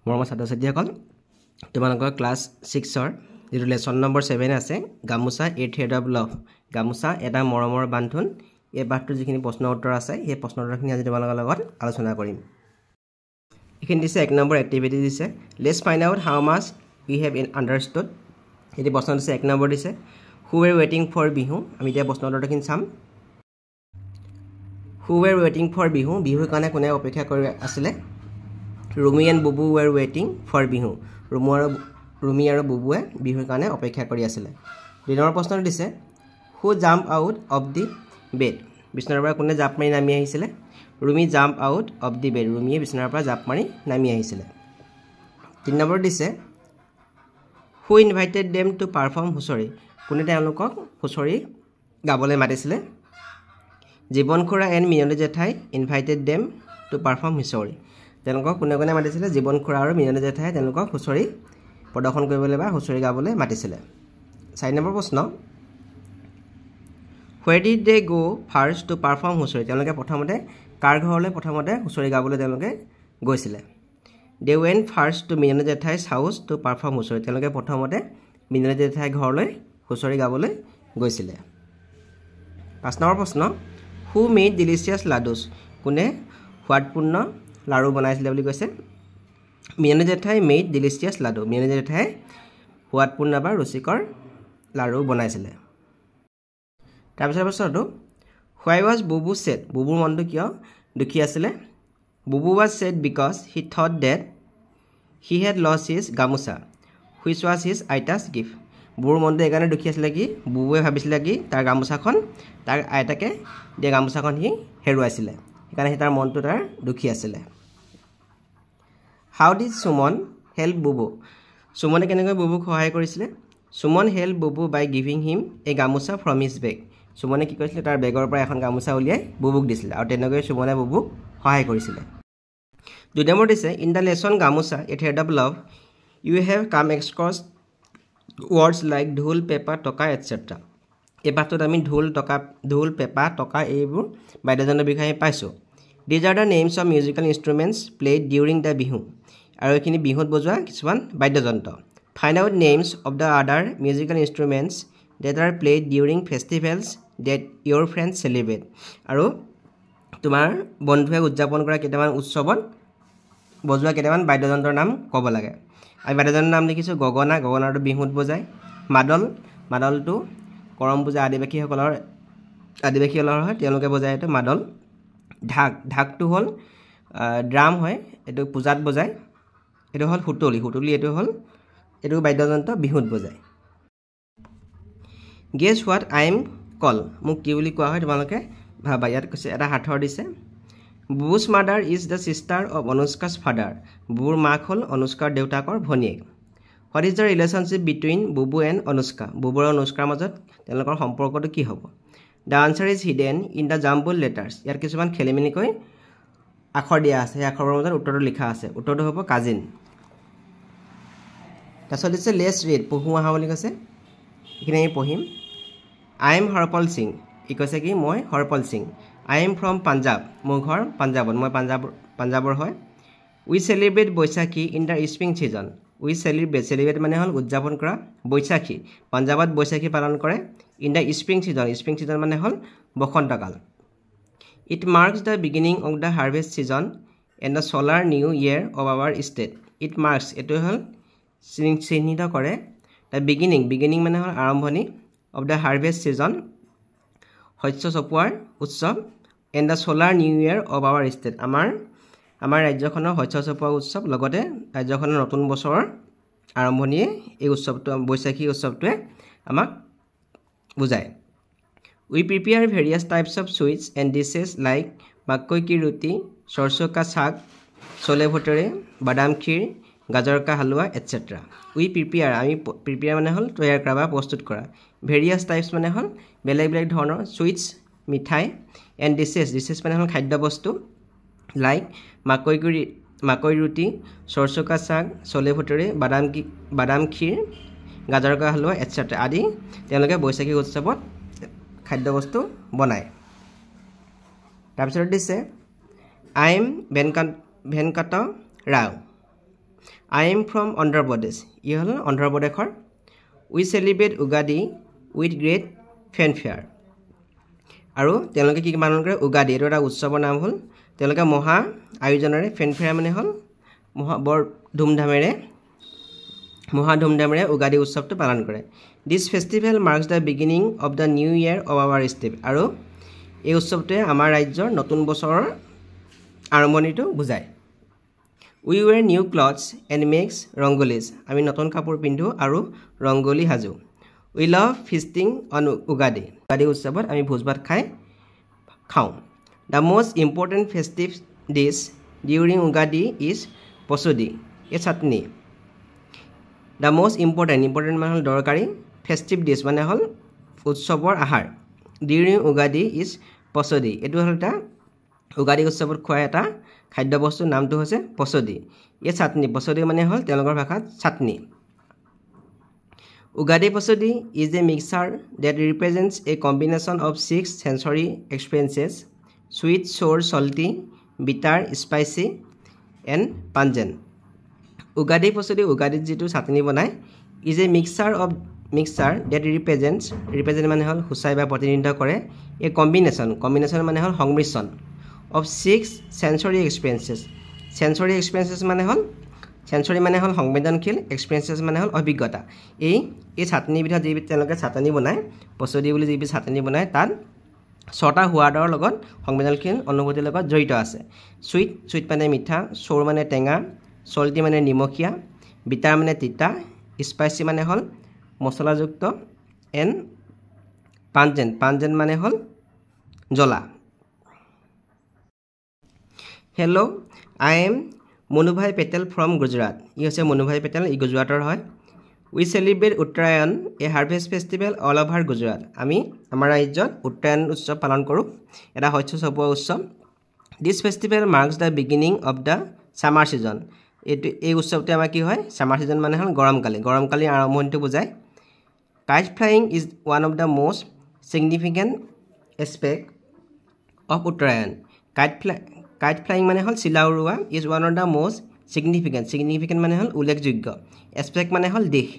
মৰমৰ ছাত্ৰ ছাত্ৰীসকল তোমালোকৰ ক্লাছ 6ৰ যেটো লেসন নম্বৰ 7 আছে গামুচা এ থ্ৰেড অফ লাভ গামুচা এটা মৰমৰ বান্ধোন এই পাঠটোৰ যিখিনি প্ৰশ্ন উত্তৰ আছে এই প্ৰশ্ন উত্তৰখিনি আজি তোমালোকৰ লগত আলোচনা কৰিম এখিনি দিছে এক নম্বৰ এক্টিভিটি দিছে let's find out how much we have understood এই প্ৰশ্ন দিছে এক নম্বৰ দিছে who were waiting for Bihu আমি এতিয়া প্ৰশ্ন উত্তৰখিনি চাম who were waiting for Bihu বিহুৰ কাৰণে কোনে অপেক্ষা কৰি আছিল Rumi and Bubu were waiting for Bihu. Rumi and Bubu বিহুৰ কাৰণে অপেক্ষা কৰি আছিল। দুই নম্বৰ প্ৰশ্ন দিছে Who jumped out of the bed? বিছনাৰ পৰা কোনে জাপ মাৰি নামি আহিছিল? Rumi jumped out of the bed. Rumiয়ে বিছনাৰ পৰা জাপ মাৰি নামি আহিছিল। তিন নম্বৰ দিছে Who invited them to perform হুঁচৰি? কোনে তেওঁলোকক হুঁচৰি গাবলৈ মাতিছিল? জীৱন খুৰা and মিনলে জেঠাই invited them to perform হুঁচৰি। তেওঁলোকক কোনে কোনে মাতিছিল জীৱন খুৰা আৰু মিনলে জেঠাই তেওঁলোকক হুঁচৰি প্ৰদৰ্শন কৰিবলৈ বা হুঁচৰি গাবলৈ মাতিছিল 4 নম্বৰ প্ৰশ্ন Where did they go first to perform হুঁচৰি তেওঁলোকে প্ৰথমতে কাৰ ঘৰলৈ প্ৰথমতে হুঁচৰি গাবলৈ তেওঁলোকে গৈছিল They went first to মিনলে জেঠাই's house to perform হুঁচৰি তেওঁলোকে প্ৰথমতে মিনলে জেঠাই ঘৰলৈ হুঁচৰি গাবলৈ গৈছিল 5 নম্বৰ প্ৰশ্ন Who made delicious laddus কোনে সোৱাদপূৰ্ণ লাড়ু বনাইছিল বুলি কৈছে মিনলে জেঠাই মেড ডিলিশিয়াস লাডু মিনলে জেঠাই সোৱাদপূৰ্ণ বা ৰুচিকৰ লাড়ু বনাইছিল তাৰপিছত প্ৰশ্নটো Why was Bubu sad বুবুৰ মনটো কিয় দুখী আছিল Bubu was sad because he thought that he had lost his gamosa which was his আইতা's gift বুবুৰ মনটো একাৰণে দুখী আছিল কি বুবুৱে ভাবিছিল কি তাৰ গামুচাখন তাৰ আইতাকে দিয়া গামুচাখন হি হেৰুৱাইছিল সেইকাৰণে তাৰ মনটো তাৰ দুখী আছিল How did Suman help Bubu? Sumane কেনেকৈ বুবুক সহায় কৰিছিল? Suman helped Bubu by giving him a gamosa from his bag. Sumane কি কৰিছিল তাৰ বেগৰ পৰা এখন গামুচা উলিয়াই বুবুক দিছিল আৰু তেনেকৈ Sumane বুবুক সহায় কৰিছিল। দুই নম্বৰ দিছে in the lesson gamosa a thread of love you have come across words like ঢোল পেপা টকা etc. এই পাঠটোত আমি ঢোল পেপা টকা এইবোৰ বাদ্যযন্ত্ৰৰ বিষয়ে পাইছো। These are the names of musical instruments played during the bihu. আৰু এখিনি বিহুত বজোৱা কিছুমান বাদ্যযন্ত্ৰ Find out names of the other musical instruments that are played during festivals that your friends celebrate. আৰু তোমাৰ বন্ধুৱে উদযাপন কৰা কেইটামান উৎসৱত বজোৱা কেইটামান বাদ্যযন্ত্ৰৰ নাম ক'ব লাগে আমি বাদ্যযন্ত্ৰৰ নাম লিখিছো গগনা গগনাটো বিহুত বজায় মাদলটো কৰম পূজা আদিবাসীসকলৰ হয় তেওঁলোকে বজায় এটো মাদল ঢাকটো হল ড্ৰাম হয় এটো পূজাত বজায় এটো হল হুটলি এটো হল এটো বাদ্যযন্ত্ৰ বিহুত বজায় Guess what I am called মোক কি বুলি কোৱা হয় তোমালোকে ভাবা ইয়াত কৈছে এটা হাতৰ দিছে Bubu's mother is the sister of Anushka's father বুবুৰ মাক হল অনুষ্কাৰ দেউতাকৰ ভনীয়েক What is the relationship between Bubu and Anushka বুবু আৰু অনুষ্কাৰ মাজত তেওঁলোকৰ সম্পৰ্কটো কি হ'ব The answer is hidden in the jumbled letters ইয়াৰ কিছুমান খেলিমেলিকৈ আখৰ দিয়া আছে এই আখৰৰ মাজত উত্তৰটো লিখা আছে উত্তৰটো হ'ব কাজিন তাৰছত দিছে লেটস ৰিড পঢ়ো আহা বুলি কৈছে এখানে আমি পঢ়িম I am Harpal Singh ই কৈছে কি মই Harpal Singh I am from Punjab মোৰ ঘৰ পাঞ্জাবত মই পাঞ্জাবৰ হয় We celebrate Baisakhi in the spring season We celebrate মানে হল উদযাপন কৰা বৈশাখী পাঞ্জাবত বৈশাখী পালন কৰে in the spring season মানে হল বসন্তকাল It marks the beginning of the harvest season and the solar new year of our state It marks এটো হল চিহ্নিত কৰে the beginning মানে হল আৰম্ভণি of the harvest season শস্য চপোৱাৰ উৎসৱ and the solar new year of our state আমাৰ ৰাজ্যখনৰ শস্য চপোৱা উৎসৱ লগতে ৰাজ্যখনৰ নতুন বছৰৰ আৰম্ভণিয়ে এই উৎসৱটো বৈশাখী উৎসৱটোৱে আমাক বুজায় We prepare various types of sweets and dishes like makkoi ki roti, sarson ka saag, chole bhature, badam kheer, gajar ka halwa etc. We prepare ami prepare mane hol তৈয়াৰ কৰা বা প্ৰস্তুত কৰা various types mane hol বেলেগ ধৰণৰ sweets মিঠাই and dishes mane hol খাদ্য বস্তু like makkoi roti, sarson ka saag, chole bhature, badam kheer, gajar ka halwa etc. আদি তেওঁলোকে বৈশাখী উৎসৱত খাদ্য বস্তু বনায় তাৰপিছত দিছে I am Venkata Rao I am from Andhra Pradesh. ই হ'ল অন্ধ্ৰ প্ৰদেশৰ We celebrate Ugadi with great fanfare. আৰু তেওঁলোকে কি পালন কৰে উগাদি এইটো এটা উৎসৱৰ নাম হ'ল তেওঁলোকে মহা আয়োজনেৰে ফেনফেয়াৰ মানে হ'ল বৰ ধুমধামেৰে উগাদি উৎসৱটো পালন কৰে This festival marks the beginning of the new year of our state আৰু এই উৎসৱটোৱে আমাৰ ৰাজ্যৰ নতুন বছৰৰ আৰম্ভণিটো বুজায় We wear new clothes and makes rangolis আমি নতুন কাপোৰ পিন্ধো আৰু ৰংগোলী সাজো We love feasting on Ugadi Ugadi উৎসৱত আমি ভোজ-ভাত খাওঁ The most important festive dish during Ugadi is Pasodi a chutney The most important মানে হ'ল দৰকাৰী festive dish মানে হ'ল উৎসৱৰ আহাৰ During Ugadi is Pasodi এটো হ'ল এটা উগাদি উৎসৱত খোৱা এটা খাদ্য বস্তুৰ নামটো হৈছে পছদি এই চাটনি পছদি মানে হ'ল তেওঁলোকৰ ভাষাত চাটনি Ugadi Pasodi is a mixture that represents a combination of 6 sensory experiences sweet, sour, salty, bitter, spicy and pungent Ugadi Pasodi Ugadi jitu চাটনি বনায় is a mixture that represent মানে হ'ল হুচাই বা প্ৰতিনিধিত্ব কৰে a combination মানে হ'ল সংমিশ্ৰণ of 6 sensory experiences মানে হ'ল sensory মানে হ'ল সংবেদনশীল experiences মানে হ'ল অভিজ্ঞতা এই চাটনি বিধ যি তেওঁলোকে চাটনি বনায় পছদি বুলি যি চাটনি বনায় তাত ছটা সোৱাদৰ লগত সংবেদনশীল অনুভূতিৰ লগত জড়িত আছে সুইট মানে মিঠা sour মানে টেঙা salty মানে নিমখীয়া bitter মানে তিতা spicy মানে হ'ল মছলাযুক্ত and pungent মানে হ'ল জ্বলা Hello, I am Monubhai Patel from Gujarat. ই হৈছে Monubhai Patel ই গুজৰাটৰ হয় We celebrate Uttarayan, a harvest festival all over Gujarat. আমি আমাৰ ৰাজ্যত উত্তৰায়ণ উৎসৱ পালন কৰোঁ এটা শস্য চপোৱা উৎসৱ This festival marks the beginning of the summer season. এই উৎসৱটো আমাৰ কি হয় summer season মানে হ'ল গৰমকালি আৰম্ভণিটো বুজায় Kite flying is one of the most significant aspect of Uttarayan. Kite flying মানে হ'ল চিলা উৰুৱা is one of the most significant মানে হ'ল উল্লেখযোগ্য aspect মানে হ'ল দিশ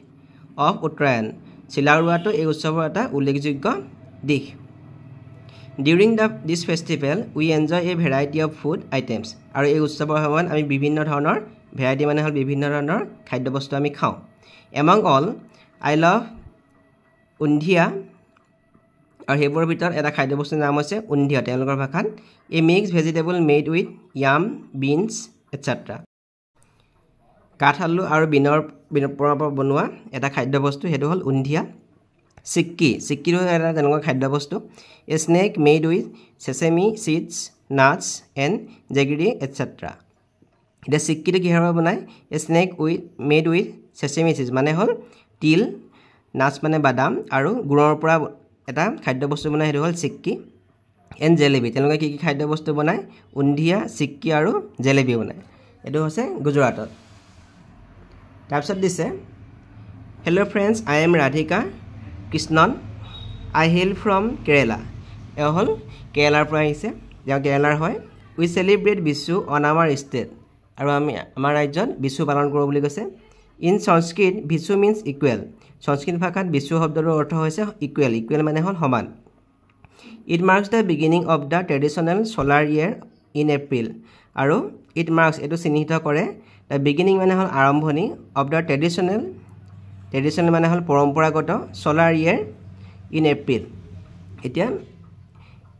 of Uttarayan চিলা উৰুৱাটো এই উৎসৱৰ এটা উল্লেখযোগ্য দিশ During this festival we enjoy a variety of food items আৰু এই উৎসৱৰ সময়ত আমি বিভিন্ন ধৰণৰ ভেৰাইটি মানে হ'ল বিভিন্ন ধৰণৰ খাদ্যবস্তু আমি খাওঁ Among all I love undhia আৰু হেবৰ ভিতৰত এটা খাদ্যবস্তুৰ নাম হৈছে undhia তেওঁলোকৰ ভাষাত a mixed vegetable made with yam beans etc কাঠালু আৰু বিনৰ পৰা বনোৱা এটা খাদ্যবস্তু হেতু হ'ল undhia sikkiৰ এটা তেনেকুৱা খাদ্যবস্তু a snake made with sesame seeds nuts and jaggery etc এটা sikkiটো কিহৰ পৰা বনায় a snake made with sesame seeds মানে হ'ল তিল nuts মানে বাদাম আৰু গুৰৰ পৰা এটা খাদ্যবস্তু বনায় হেতু হ'ল sikki and jalebi তেওঁলোকে কি খাদ্যবস্তু বনায় undhia sikki আৰু jalebi বনায় এটো হৈছে গুজৰাটত তাৰপিছত দিছে Hello friends I am Radhika Krishnan I hail from Kerala এ হ'ল কেৰালাৰ পৰা আহিছে তেওঁ কেৰালাৰ হয় We celebrate Bisu on our state আৰু আমি আমাৰ ৰাজ্যত বিশু পালন কৰোঁ বুলি কৈছে In Sanskrit Bisu means equal সংস্কৃত ভাষাত বিশু শব্দৰ অৰ্থ হৈছে equal মানে হ'ল সমান It marks the beginning of the traditional solar year in April আৰু it marks এটো চিহ্নিত কৰে the beginning মানে হ'ল আৰম্ভণি of the traditional মানে হ'ল পৰম্পৰাগত solar year in April এতিয়া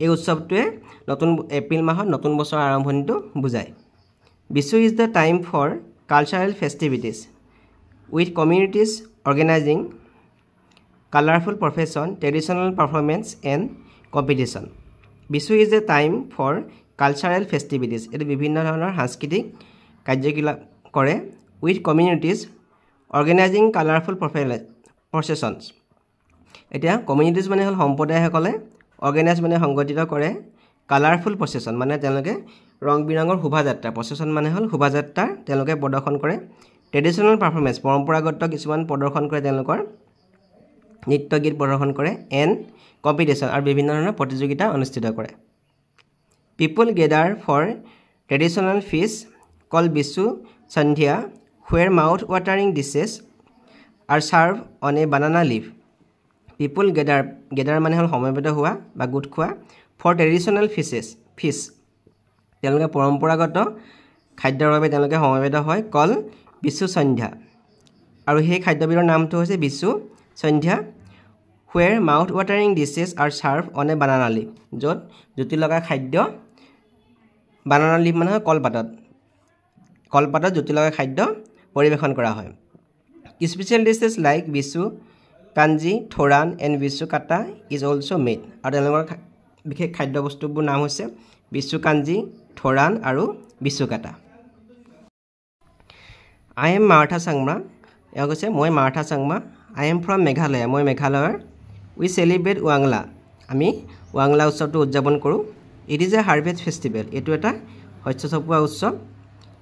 এই উৎসৱটোৱে নতুন এপ্ৰিল মাহত নতুন বছৰৰ আৰম্ভণিটো বুজায় Bisu is the time for cultural festivities with communities organizing colorful procession traditional performance and competition Bisu is a time for cultural festivities এটো বিভিন্ন ধৰণৰ সাংস্কৃতিক কাৰ্যকলাপ কৰে with communities organizing colorful processions এতিয়া communities মানে হ'ল সম্প্ৰদায়সকলে organize মানে সংগঠিত কৰে colorful procession মানে তেওঁলোকে ৰং বিৰঙৰ শোভাযাত্ৰা procession মানে হ'ল শোভাযাত্ৰা তেওঁলোকে প্ৰদৰ্শন কৰে traditional performance পৰম্পৰাগত কিছুমান প্ৰদৰ্শন কৰে তেওঁলোকৰ নৃত্য গীত প্ৰদৰ্শন কৰে and competition আৰু বিভিন্ন ধৰণৰ প্ৰতিযোগিতা অনুষ্ঠিত কৰে People gather for traditional feast called Bisu Sandhya where mouth-watering dishes are served on a banana leaf. People gather মানে হল সমবেত হোৱা বা গোট খোৱা for traditional fish. তেওঁলোকে পৰম্পৰাগত খাদ্যৰ বাবে তেওঁলোকে সমবেত হয় কল বিশু সন্ধ্যা আৰু সেই খাদ্যবিধৰ নামটো হৈছে বিশু সন্ধ্যা where mouth-watering dishes are served on a banana leaf. য'ত জুতি লগা খাদ্য banana leaf মানে কলপাতত জুতি লগা খাদ্য পৰিবেশন কৰা হয়. Special dishes like Vishu Kanji, থোৰান and Vishu কাটা is also made. আৰু তেওঁলোকৰ বিশেষ খাদ্য বস্তুবোৰ নাম হৈছে বিশু কাঞ্জি, থোৰান আৰু বিশু কাটা. I am Martha Sangma. এয়া কৈছে মই Martha Changma. I am from Meghalaya. মই মেঘালয়ৰ. We celebrate Wangla. আমি Wangla উৎসৱটো উদযাপন কৰোঁ. It is a harvest festival. এইটো এটা শস্য চপোৱা উৎসৱ.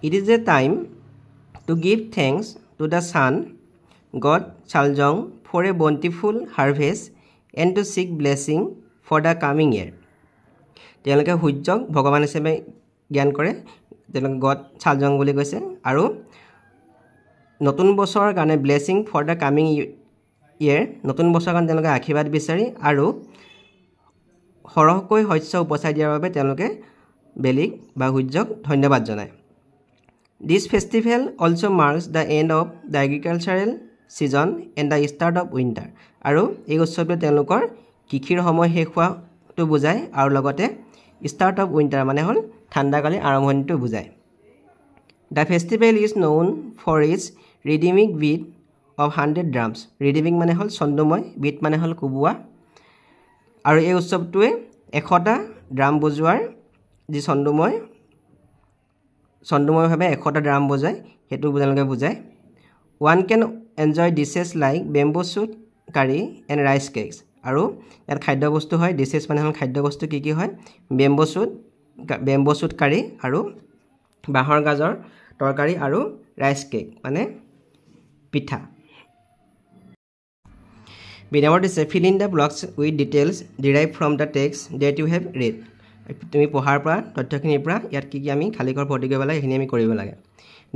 It is a time to give thanks to the sun, God Chaljong, for a bountiful harvest and to seek blessing for the coming year. তেওঁলোকে সূৰ্যক ভগৱান হিচাপে জ্ঞান কৰে. তেওঁলোকে গড চালজং বুলি কৈছে আৰু নতুন বছৰৰ কাৰণে blessing for the coming year নতুন বছৰৰ কাৰণে তেওঁলোকে আশীৰ্বাদ বিচাৰি আৰু সৰহকৈ শস্য উপচাই দিয়াৰ বাবে তেওঁলোকে বেলিক বা সূৰ্যক ধন্যবাদ জনায়. This festival also marks the end of the agricultural season and the start of winter. আৰু এই উৎসৱটোৱে তেওঁলোকৰ কৃষিৰ সময় শেষ হোৱাটো বুজায় আৰু লগতে start of winter মানে হ'ল ঠাণ্ডাকালীন আৰম্ভণিটো বুজায়. The festival is known for its rhythmic beat of 100 drums. Rhythmic মানে হ'ল ছন্দময়, beat মানে হ'ল কোবোৱা. আৰু এই উৎসৱটোৱে 100টা ড্ৰাম বজোৱাৰ যি ছন্দময়ভাৱে 100টা ড্ৰাম বজায় সেইটো তেওঁলোকে বুজায়. One can enjoy dishes like bamboo shoot curry and rice cakes. আৰু ইয়াত খাদ্য বস্তু হয় ডিশেছ মানে হ'ল খাদ্য বস্তু কি হয় বেম্বো শ্বুট কাৰী আৰু বাঁহৰ গাজৰ তৰকাৰী আৰু ৰাইচ কেক মানে পিঠা. বিনামৰ দিছে fill in the blocks with details derived from the text that you have read. তুমি পঢ়াৰ পৰা তথ্যখিনিৰ পৰা ইয়াত কি আমি খালী ঘৰ ভৰ্তি কৰিব লাগে সেইখিনি আমি কৰিব লাগে.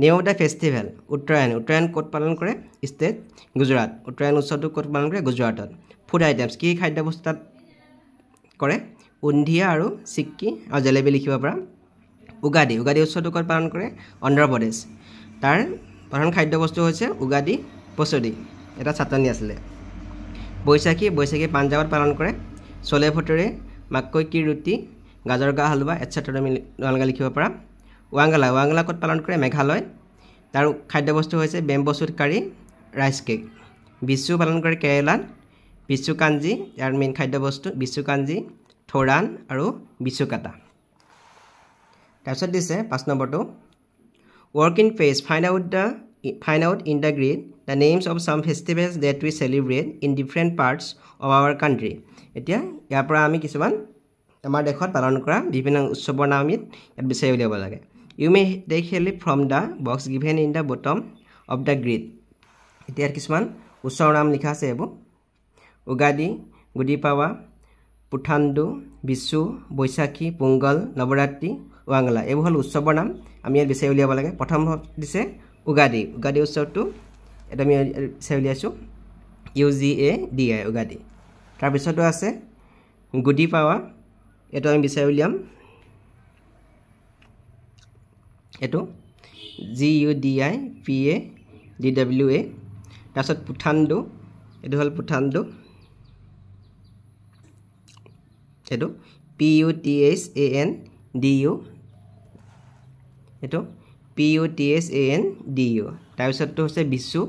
Name of the festival উত্তৰায়ণ ক'ত পালন কৰে ষ্টেট গুজৰাট. উত্তৰায়ণ উৎসৱটো ক'ত পালন কৰে গুজৰাটত. ফুড আইটেমছ কি খাদ্য বস্তু তাত কৰে উন্ধিয়া আৰু চিক্কি আৰু জেলেবি লিখিব পৰা. উগাদি উৎসৱটো ক'ত পালন কৰে অন্ধ্ৰপ্ৰদেশ. তাৰ প্ৰধান খাদ্য বস্তু হৈছে উগাদি পচদি এটা চাটনি আছিলে. বৈশাখী পাঞ্জাৱত পালন কৰে. চলে ভটোৰে মাকৈ কি ৰুটি গাজৰ গা হালৱা এটচেট্ৰা তোমালোকে লিখিব পৰা. ৱাংগালা ক'ত পালন কৰে মেঘালয়. তাৰ খাদ্য বস্তু হৈছে বেম্বো শ্বুট কাৰী ৰাইচ কেক. বিশু পালন কৰে কেৰেলাত. বিশু কাঞ্জি ইয়াৰ মেইন খাদ্য বস্তু বিশু কাঞ্জি থোৰান আৰু বিশু কাটা. তাৰপিছত দিছে 5 নম্বৰটো work in phase find out in the grid the names of some festivals that we celebrate in different parts of our country. এতিয়া ইয়াৰ পৰা আমি কিছুমান আমাৰ দেশত পালন কৰা বিভিন্ন উৎসৱৰ নাম ইয়াত বিচাৰি উলিয়াব লাগে. You may take help from the box given in the bottom of the grid. এতিয়া কিছুমান উৎসৱৰ নাম লিখা আছে এইবোৰ উগাদি গুডি পাৱা পুথাণ্ডু বিশু বৈশাখী পোংগল নৱৰাত্ৰি ৱাংলা এইবোৰ হ'ল উৎসৱৰ নাম আমি ইয়াত বিচাৰি উলিয়াব লাগে. প্ৰথম দিছে উগাদি উৎসৱটো এটা আমি বিচাৰি উলিয়াইছোঁ UGADI উগাদি. তাৰপিছতো আছে গুডি পাৱা এইটো আমি বিচাৰি উলিয়াম এইটো GUDIPADWA. তাৰপিছত পুথাণ্ডু এইটো হ'ল পুথাণ্ডু এইটো PUTHANDU এইটো PUTHANDU. তাৰপিছতটো হৈছে বিশু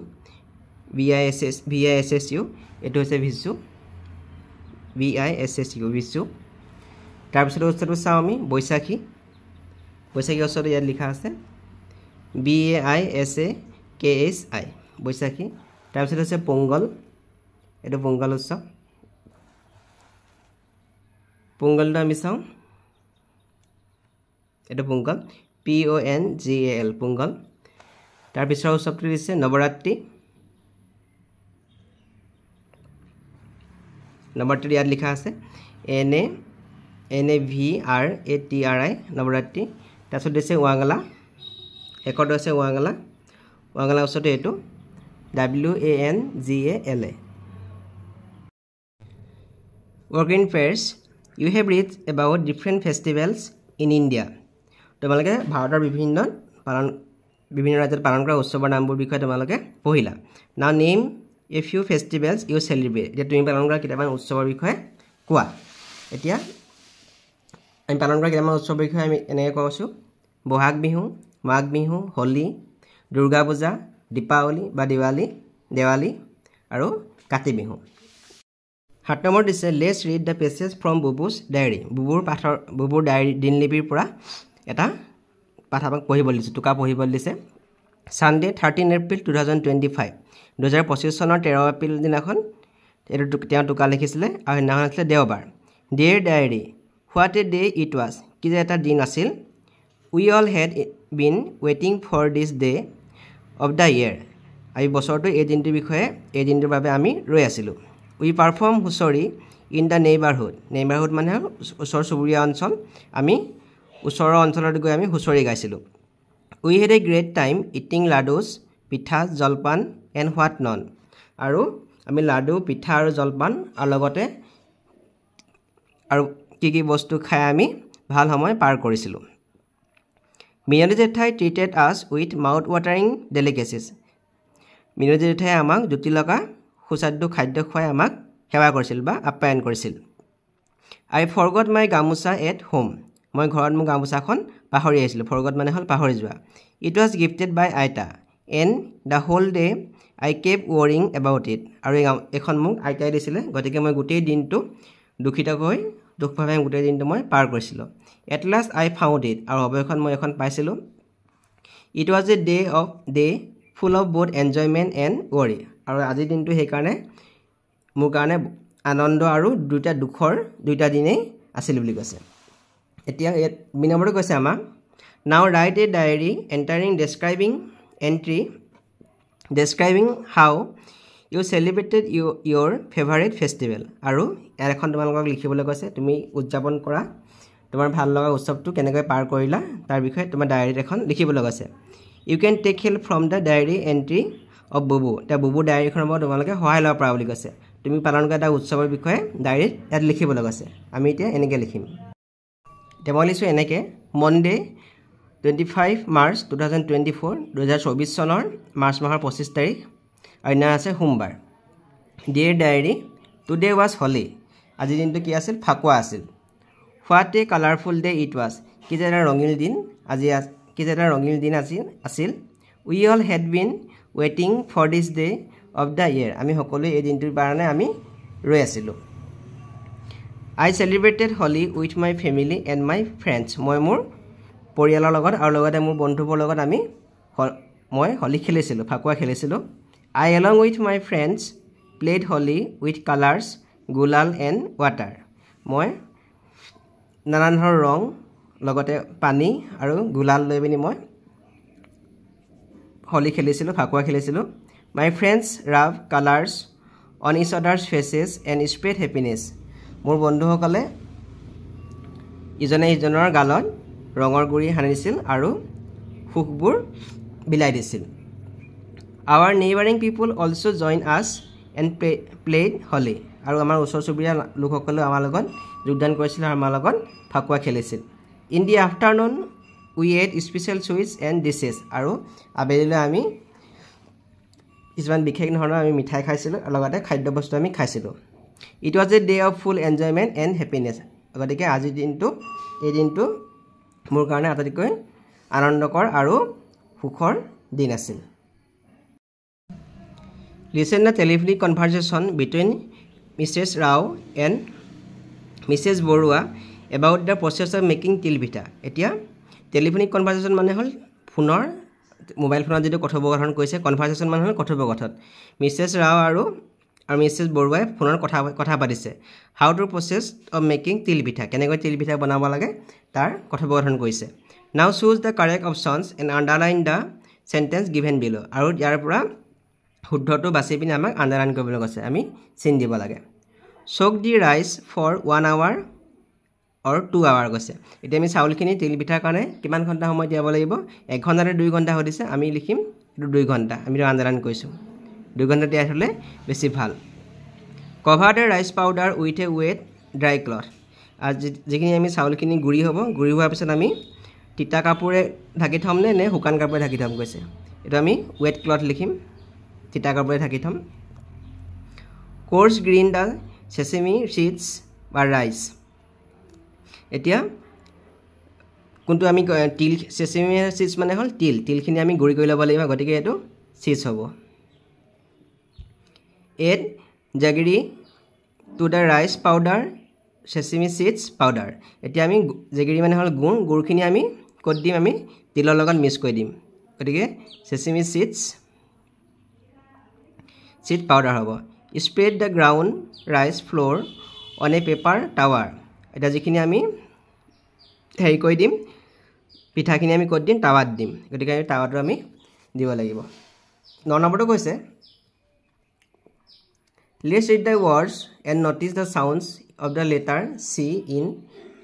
VISSU এইটো হৈছে বিশু VISSU বিশু. তাৰপিছত উৎসৱটো চাওঁ আমি বৈশাখী উৎসৱটো ইয়াত লিখা আছে BAISAKHI বৈশাখী. তাৰপিছত হৈছে পোংগল এইটো পোংগল উৎসৱ. পোংগলটো আমি চাওঁ এইটো পোংগল PONGAL পোংগল. তাৰপিছৰ উৎসৱটো দিছে নৱৰাত্ৰি ইয়াত লিখা আছে NAVRATRI নৱৰাত্ৰি. তাৰপিছত দিছে ৱাংলা শেষত হৈছে ৱাংলা ৱাংগালা উৎসৱটো এইটো WANGALA Work in pairs you have read about different festivals in India তোমালোকে ভাৰতৰ বিভিন্ন ৰাজ্যত পালন কৰা উৎসৱৰ নামবোৰ বিষয়ে তোমালোকে পঢ়িলা now name a few festivals you celebrate এতিয়া তুমি পালন কৰা কেইটামান উৎসৱৰ বিষয়ে কোৱা এতিয়া আমি পালন কৰা কেইটামান উৎসৱৰ বিষয়ে আমি এনেকৈ কৈছোঁ বহাগ বিহু মাঘ বিহু হোলী দুৰ্গা পূজা দীপাৱলী বা দেৱালী আৰু কাতি বিহু 7 নম্বৰ দিছে let's read the passage from Bubu's diary বুবুৰ ডায়েৰী দিনলিপিৰ পৰা এটা পাঠ আমাক পঢ়িবলৈ দিছে টুকা পঢ়িবলৈ দিছে সানডে 13 এপ্ৰিল 2025 2025 চনৰ 13 এপ্ৰিল দিনাখন এইটো তেওঁ টুকা লিখিছিলে আৰু সেইদিনাখন আছিলে দেওবাৰ dear diary what a day it was কি যে এটা দিন আছিল উই অল হেড বিন ৱেইটিং for this day of the year আমি বছৰটো এই দিনটোৰ বিষয়ে এই দিনটোৰ বাবে আমি ৰৈ আছিলোঁ we perform Husori in the neighbourhood মানে ওচৰ চুবুৰীয়া অঞ্চল আমি ওচৰৰ অঞ্চলত গৈ আমি হুঁচৰি গাইছিলোঁ we had a great time eating laddoos pitha jalpan and what non আৰু আমি লাডু পিঠা আৰু জলপান আৰু লগতে আৰু কি বস্তু খাই আমি ভাল সময় পাৰ কৰিছিলোঁ মিনতি জেঠাই ট্ৰিটেড আছ উইথ মাউথ ৱাটাৰিং ডেলিকেচিছ মিনতি জেঠাই আমাক জুতি লগা সুস্বাদু খাদ্য খুৱাই আমাক সেৱা কৰিছিল বা আপ্যায়ন কৰিছিল আই ফৰগট মাই গামোচা এট হোম মই ঘৰত মোৰ গামোচাখন পাহৰি আহিছিলোঁ ফৰগট মানে হ'ল পাহৰি যোৱা ইট ৱাজ গিফটেড বাই আইতা and the whole day I kept worrying about it আৰু এখন মোক আইতাই দিছিলে গতিকে মই গোটেই দিনটো দুখভাৱে গোটেই দিনটো মই পাৰ কৰিছিলোঁ at last I found it আৰু অৱশেষত মই এখন পাইছিলোঁ it was a day full of both enjoyment and worry আৰু আজিৰ দিনটো সেইকাৰণে মোৰ কাৰণে আনন্দ আৰু দুখৰ দুটা দিনেই আছিল বুলি কৈছে এতিয়া বিনম্বৰটো কৈছে আমাক now write a diary describing how you celebrated your favourite festival আৰু ইয়াৰ এখন তোমালোকক লিখিবলৈ কৈছে তুমি উদযাপন কৰা তোমাৰ ভাল লগা উৎসৱটো কেনেকৈ পাৰ কৰিলা তাৰ বিষয়ে তোমাৰ ডায়েৰীত এখন লিখিবলৈ কৈছে you can take help from the diary entry of Bubu এতিয়া বুবু ডায়েৰীখনৰ পৰা তোমালোকে সহায় ল'ব পাৰা বুলি কৈছে তুমি পালন কৰা এটা উৎসৱৰ বিষয়ে ডায়েৰীত ইয়াত লিখিবলৈ কৈছে আমি এতিয়া এনেকৈ লিখিম এতিয়া মই লিখিছোঁ এনেকৈ মনডে 25 মাৰ্চ 2024 2024 চনৰ মাৰ্চ মাহৰ 25 তাৰিখ আৰু দিনা আছে সোমবাৰ dear diary today was Holi আজিৰ দিনটো কি আছিল ফাকুৱা আছিল what a colourful day it was কি যে এটা ৰঙীন দিন আছিল উই অল হেড বিন ৱেইটিং for this day of the year আমি সকলোৱে এই দিনটোৰ কাৰণে আমি ৰৈ আছিলোঁ I celebrated Holi with my family and my friends মই মোৰ পৰিয়ালৰ লগত আৰু লগতে মোৰ বন্ধুবোৰৰ লগত মই হলি খেলিছিলোঁ ফাকুৱা খেলিছিলোঁ I along with my friends played Holi with colours gulal and water মই নানান ধৰণৰ ৰং লগতে পানী আৰু গুলাল লৈ পিনি মই হলি খেলিছিলোঁ ফাকুৱা খেলিছিলোঁ my friends rub colours on each others faces and spread happiness মোৰ বন্ধুসকলে ইজনে সিজনৰ গালত ৰঙৰ গুৰি সানিছিল আৰু সুখবোৰ বিলাই দিছিল আৱাৰ নেইবাৰিং পিপুল অলছ' জইন আছ এণ্ড প্লেড হলি আৰু আমাৰ ওচৰ চুবুৰীয়া লোকসকলেও আমাৰ লগত যোগদান কৰিছিল আৰু আমাৰ লগত ফাকুৱা খেলিছিল in the afternoon we at special sweets and dishes আৰু আবেলিলৈ আমি কিছুমান বিশেষ ধৰণৰ আমি মিঠাই খাইছিলোঁ আৰু লগতে খাদ্যবস্তু আমি খাইছিলোঁ it was a day of full enjoyment and happiness গতিকে আজিৰ এই দিনটো মোৰ কাৰণে আটাইতকৈ আনন্দকৰ আৰু সুখৰ দিন আছিল listen the telephonic conversation between Mrs Rao and Mrs Barua about the process of making til pitha এতিয়া টেলিফোনিক কনভাৰচেশ্যন মানে হ'ল মোবাইল ফোনত যিটো কথোপকথন কৰিছে কনভাৰচেশ্যন মানে হ'ল কথোপকথন মিছেছ ৰাও আৰু মিছেছ বৰুৱাই ফোনত কথা পাতিছে how to process of making til পিঠা কেনেকৈ তিল পিঠা বনাব লাগে তাৰ কথোপকথন কৰিছে now choose the correct options and underline the sentences given below' আৰু ইয়াৰ পৰা শুদ্ধটো বাছি পিনি আমাক আণ্ডাৰলাইন কৰিবলৈ কৈছে আমি চিন দিব লাগে soak the rice for 1 hour or 2 hour কৈছে এতিয়া আমি চাউলখিনি তিল পিঠাৰ কাৰণে কিমান ঘণ্টা সময় দিব লাগিব 1 ঘণ্টা নে 2 ঘণ্টা সুধিছে আমি লিখিম এইটো 2 ঘণ্টা আমি আন্দালান কৰিছোঁ 2 ঘণ্টা তিয়াই থ'লে বেছি ভাল cover the rice powder with a wet dry cloth আৰু যিখিনি আমি চাউলখিনি গুড়ি হ'ব গুড়ি হোৱাৰ পিছত আমি তিতা কাপোৰে ঢাকি থ'ম নে শুকান কাপোৰে ঢাকি থ'ম কৈছে এইটো আমি ৱেট ক্লথ লিখিম তিতা কাপোৰে ঢাকি থ'ম কোৰ্স গ্ৰীণ দা সেসেমি সিডস বা ৰাইচ এতিয়া কোনটো আমি তিল সেসেমি সিডস মানে হল তিলখিনি আমি গুড়ি কৰি ল'ব লাগিব গতিকে এইটো সিডস হ'ব add jaggery to the rice powder sesame seeds powder এতিয়া আমি জাগৰি মানে হল গুড়খিনি আমি কত দিম আমি তিলৰ লগত মিক্স কৰি দিম গতিকে সেসেমি সিডস পাউডাৰ হ'ব spread the ground rice floor on a paper tower এটা যিখিনি আমি হেৰি কৰি দিম পিঠাখিনি আমি কত দিম টাৱাত দিম গতিকে আমি টাৱাটো আমি দিব লাগিব 9 নম্বৰটো কৈছে Let's read the words and notice the sounds of the letter C in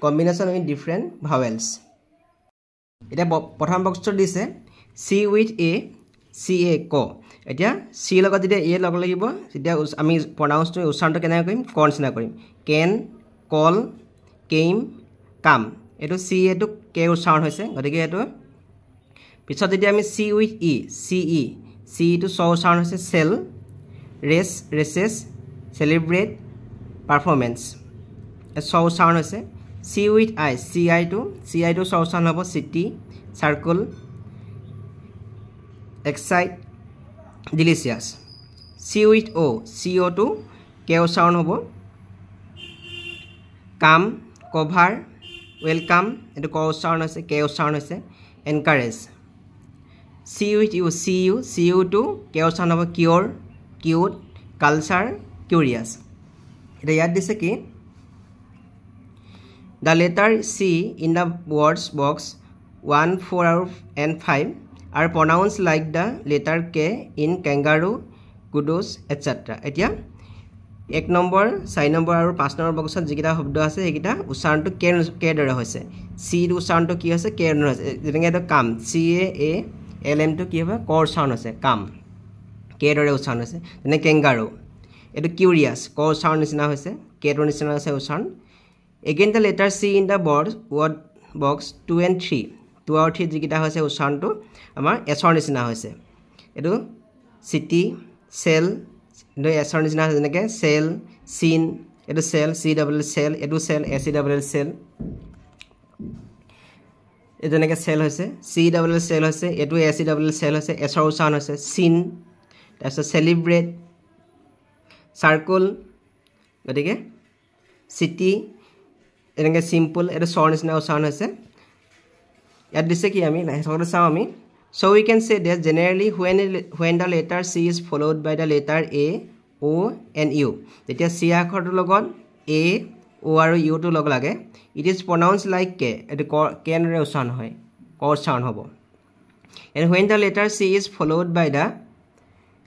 combination with different vowels. এটা প্ৰথম বক্সটো দিছে C with A CA ক এতিয়া C লগত যেতিয়া A লগ লাগিব তেতিয়া আমি প্ৰনাউন্সটো উচ্চাৰণটো কেনেকৈ কৰিম কন নিচিনা কৰিম কেন কল কেম কাম এটো C এটো কে উচ্চাৰণ হৈছে গতিকে এটো পিছত যেতিয়া আমি C with E CE C টো স উচ্চাৰণ হৈছে সেল ৰেস ৰেসেস সেলিব্ৰেট পাৰফৰমেন্স এ স উচ্চাৰণ হৈছে C with I CI টো স উচ্চাৰণ হ'ব city circle excite delicious C with O CO টো কে উচ্চাৰণ হ'ব কাম কভাৰ ওয়েলকাম এটো ক উচ্চাৰণ হৈছে কে উচ্চাৰণ হৈছে encourage C with U CU টো কে উচ্চাৰণ হ'ব কিউৰ কিউট কালচাৰ কিউৰিয়াস এটা ইয়াত দিছে কি the letter C in the words box 1 4 and 5 are pronounced like the letter K in kangaroo kudos etc এতিয়া 1 নম্বৰ 4 নম্বৰ আৰু 5 নম্বৰ বক্সত যিকিটা শব্দ আছে এইকিটা উচ্চাৰণটো কে দৰে হৈছে C ৰ উচ্চাৰণটো কি হৈছে কে দৰে হৈছে যেনেকৈ এটা কাম C A L M টো কি হ'ব ক উচ্চাৰণ হৈছে কাম কে দৰে উচ্চাৰণ হৈছে যেনে কেংগাৰু এটো কিউৰিয়াস ক উচ্চাৰণ নিচিনা হৈছে কে ৰ নিচিনা আছে উচ্চাৰণ again the letter C in the word box 2 and 3 2 আৰু 3 যিকিটা হৈছে উচ্চাৰণটো আমাৰ S ৰ নিচিনা হৈছে এটো সিটি সেল এটো S ৰ নিচিনা হৈছে যেনেকৈ সেল সিন এটো সেল C ডাবল সেল এটো সেল S E ডাবল সেল এটো যেনেকৈ সেল হৈছে C ডাবল সেল হৈছে এটো S E ডাবল সেল হৈছে S ৰ উচ্চাৰণ হৈছে সিন তাৰপিছত সেলিব্ৰেট সাৰ্কেল গতিকে সিটি এনেকৈ সিম্পল এটা সৰ নিচিনা উচ্চাৰণ হৈছে ইয়াত দিছে কি আমি সকলো চাওঁ আমি so we can say that generally when the letter C is followed by the letter A O and U যেতিয়া C আখৰটোৰ লগত A O আৰু U টো লগ লাগে it is pronounced like K এটো K ৰে উচ্চাৰণ হয় ক উচ্চাৰণ হ'ব and when the letter C is followed by the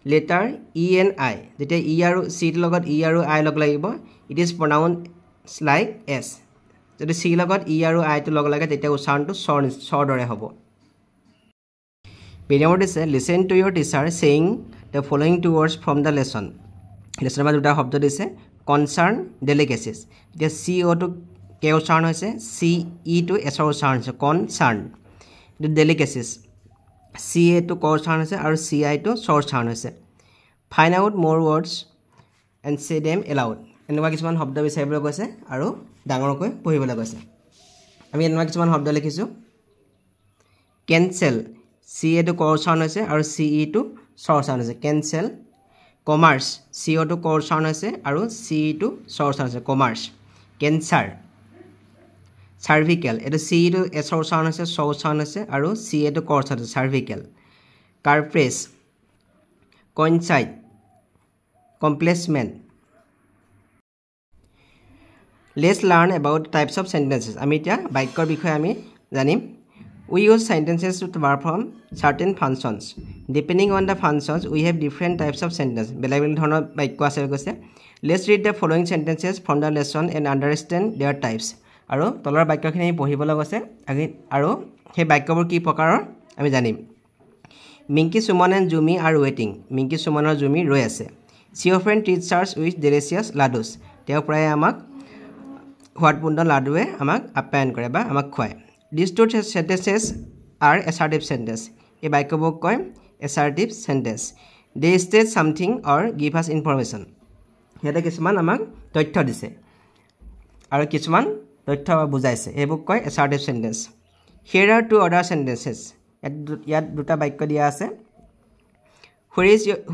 letter E and I যেতিয়া E আৰু C ৰ লগত E আৰু I লগ লাগিব it is pronounced like S যদি C লগত E আৰু I টো লগ লাগে তেতিয়া উচ্চাৰণটো স্বৰ দৰে হ'ব পেৰিয়ড আছে listen to your teacher saying the following two words from the lesson লেছনৰ দুটা শব্দ দিছে concern delicacies এতিয়া C O টো কে উচ্চাৰণ হৈছে C E টো S ৰ উচ্চাৰণ হৈছে concern delicacies C A টো ক উচ্চাৰণ হৈছে আৰু C I টো স্বৰ উচ্চাৰণ হৈছে find out more words and say them aloud এনেকুৱা কিছুমান শব্দ বিচাৰিবলৈ কৈছে আৰু ডাঙৰকৈ পঢ়িবলৈ কৈছে আমি এনেকুৱা কিছুমান শব্দ লিখিছো cancel C A টো ক উচ্চাৰণ হৈছে আৰু C E টো স্বৰ উচ্চাৰণ হৈছে cancel commerce C O টো ক উচ্চাৰণ হৈছে আৰু C E টো স্বৰ উচ্চাৰণ হৈছে commerce cancer cervical এটো C টো S ৰ উচ্চাৰণ হৈছে স্বৰ উচ্চাৰণ হৈছে আৰু C A টো ক উচ্চাৰণ হৈছে cervical carpress coincide complacement let's learn about types of sentences আমি এতিয়া বাক্যৰ বিষয়ে আমি জানিম we use sentences to perform certain functions depending on the functions we have different types of sentences বেলেগ ধৰণৰ বাক্য আছে কৈছে let's read the following sentences from the lesson and understand their types আৰু তলৰ বাক্যখিনি আমি পঢ়িবলৈ কৈছে আৰু সেই বাক্যবোৰ কি প্ৰকাৰৰ আমি জানিম Minky, Suman and Jumi are waiting. Minky, Suman and Jumi roi ase. She often treats us with delicious ladus. Teo praye amak huatpunda ladue amak appayan kore ba amak khwae. These two sentences are assertive sentence. E baikobok koi assertive sentence. They state something or give us information. Here কিছুমান আমাক তথ্য দিছে আৰু কিছুমান তথ্য বুজাইছে এইবোৰ কয় assertive sentence. Here are two other sentences. ইয়াত দুটা বাক্য দিয়া আছে.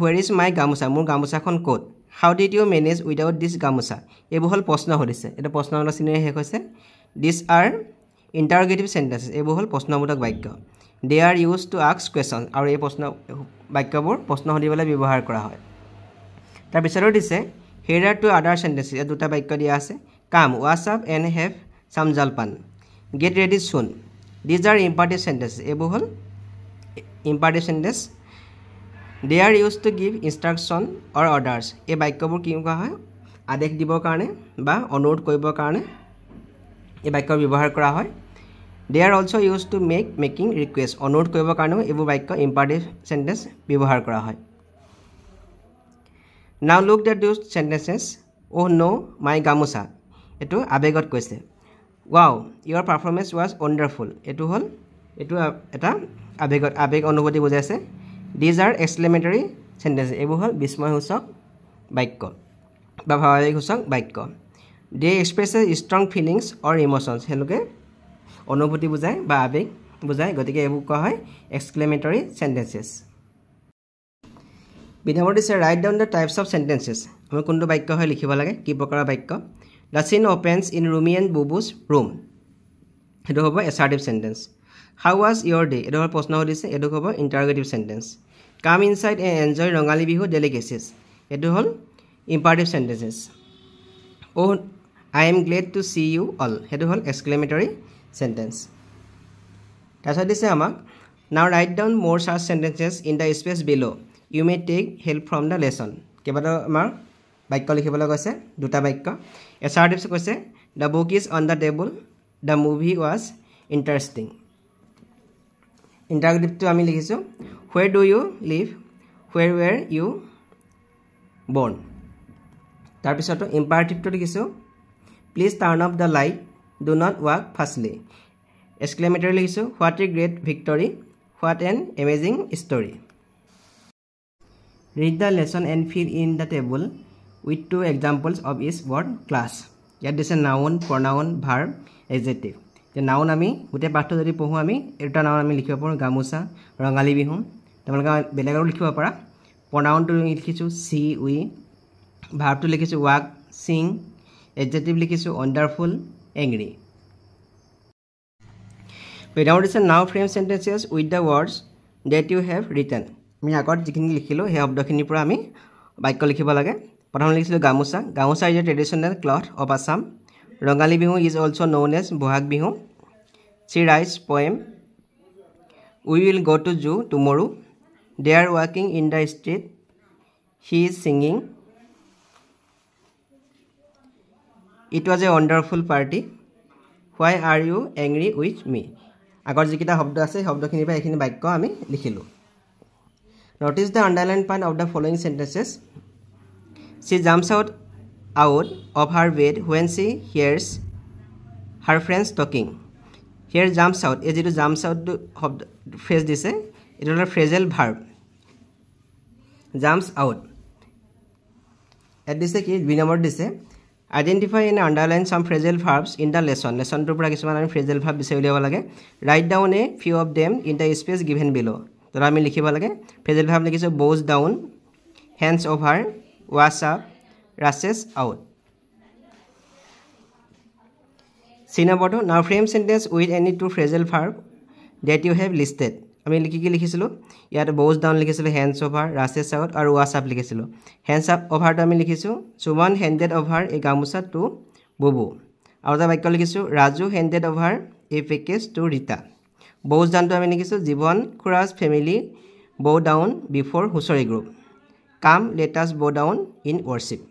Where is my gamusa? মোৰ গামোচাখন ক'ত? How did you manage without this gamusa? এইবোৰ হল প্ৰশ্ন সুধিছে. এটা প্ৰশ্নবোধক চিহ্নৰে শেষ হৈছে. These are interrogative sentences. এইবোৰ হল প্ৰশ্নবোধক বাক্য. They are used to ask questions. আৰু এই প্ৰশ্ন বাক্যবোৰ প্ৰশ্ন সুধিবলৈ ব্যৱহাৰ কৰা হয়. তাৰ পিছতো দিছে Here are two other sentences. ইয়াত দুটা বাক্য দিয়া আছে. Come, wash up and have some jalpan. Get ready soon. These are imperative sentences. এইবোৰ হল imperative sentence. They are used to give instruction or orders. এই বাক্যবোৰ কি কোৱা হয়? আদেশ দিবৰ কাৰণে বা অনুৰোধ কৰিবৰ কাৰণে এই বাক্য ব্যৱহাৰ কৰা হয়. They are also used to making request. অনুৰোধ কৰিবৰ কাৰণেও এইবোৰ বাক্য imperative sentence ব্যৱহাৰ কৰা হয়. Now look at those sentences. Oh no, my gamusa. এটো আবেগত কৈছে. Wow, your performance was wonderful. এটো হল এটো এটা আবেগ অনুভূতি বুজাইছে. These are exclamatory sentences. এইবোৰ হল বিস্ময়সূচক বাক্য বা ভাৱাবেগসূচক বাক্য. They express strong feelings or emotions. হেলুকে অনুভূতি বুজায় বা আবেগ বুজায়. গতিকে এইবোৰ কোৱা হয় exclamatory sentences. বিধানৰ দিছে write down the types of sentences. আমি কোনটো বাক্য হয় লিখিব লাগে কি প্ৰকাৰৰ বাক্য. The scene opens in Rumi and Bubu's room. এটো হ'ব assertive sentence. How was your day? এটো হ'ল প্ৰশ্ন সুধিছে. এটো হ'ব interrogative sentence. Come inside and enjoy Rongali Bihu delicacies. এটো হ'ল imperative sentences. Oh, I am glad to see you all. এটো হ'ল exclamatory sentence. তাৰপিছত দিছে আমাক now write down more such sentences in the space below. You may take help from the lesson. কেইবাটাও আমাৰ বাক্য লিখিবলৈ কৈছে দুটা বাক্য. assertive কৈছে the book is on the table. The movie was interesting. interrogative to আমি লিখিছো where do you live? Where were you born? তাৰ পিছত imperative to লিখিছো please turn off the light. Do not walk fastly. exclamatory লিখিছো what a great victory. What an amazing story. Read the lesson and fill in the table with two examples of each word class. ইয়াত দিছে noun, pronoun, verb, adjective. যে noun আমি গোটেই পাঠটো যদি পঢ়ো আমি এটা noun আমি লিখিব পাৰোঁ গামোচা ৰঙালী বিহু. তোমালোকে বেলেগৰো লিখিব পাৰা. pronounটো লিখিছোঁ she, we. verbটো লিখিছোঁ walk, sing. adjective লিখিছোঁ wonderful, angry. Without this now frame sentences with the words that you have written. আমি আগত যিখিনি লিখিলোঁ সেই শব্দখিনিৰ পৰা আমি বাক্য লিখিব লাগে. প্ৰথমে লিখিছিলোঁ গামোচা. গামোচা is a traditional cloth of Assam. Rongali Bihu is also known as Bohag Bihu. She writes poem. We will go to zoo tomorrow. They are walking in the street. He is singing. It was a wonderful party. Why are you angry with me? আগৰ যিকেইটা শব্দ আছে শব্দখিনিৰ পৰা এইখিনি বাক্য আমি লিখিলোঁ. Notice the underlined part of the following sentences. She jumps out of her bed when she hears her friends talking. Here jumps out. এই যিটো jumps out phrase দিছে এইটো হ'ল phrasal verb. Jumps out. ইয়াত দিছে কি 2 নম্বৰ দিছে identify and underline some phrasal verbs in the lesson. লেছনটোৰ পৰা কিছুমান আমি phrasal verb বিচাৰি উলিয়াব লাগে. Write down a few of them in the space given below. তো আমি লিখিব লাগে phrasal verb লিখিছো bows down, hands over, wash up, rushes out. See number 2. Now frame sentence with any two phrasal verb that you have listed. আমি কি লিখিছিলো ইয়াত bows down লিখিছিলো, hands over, rushes out আৰু wash up লিখিছিলো. hands up over টো আমি লিখিছো Suman handed over a gamusa to Bubu. আৰু এটা বাক্য লিখিছো Raju handed over a package to Rita. bows down টো আমি লিখিছো Jivan Khura's family bow down before Husori group. Come let us bow down in worship.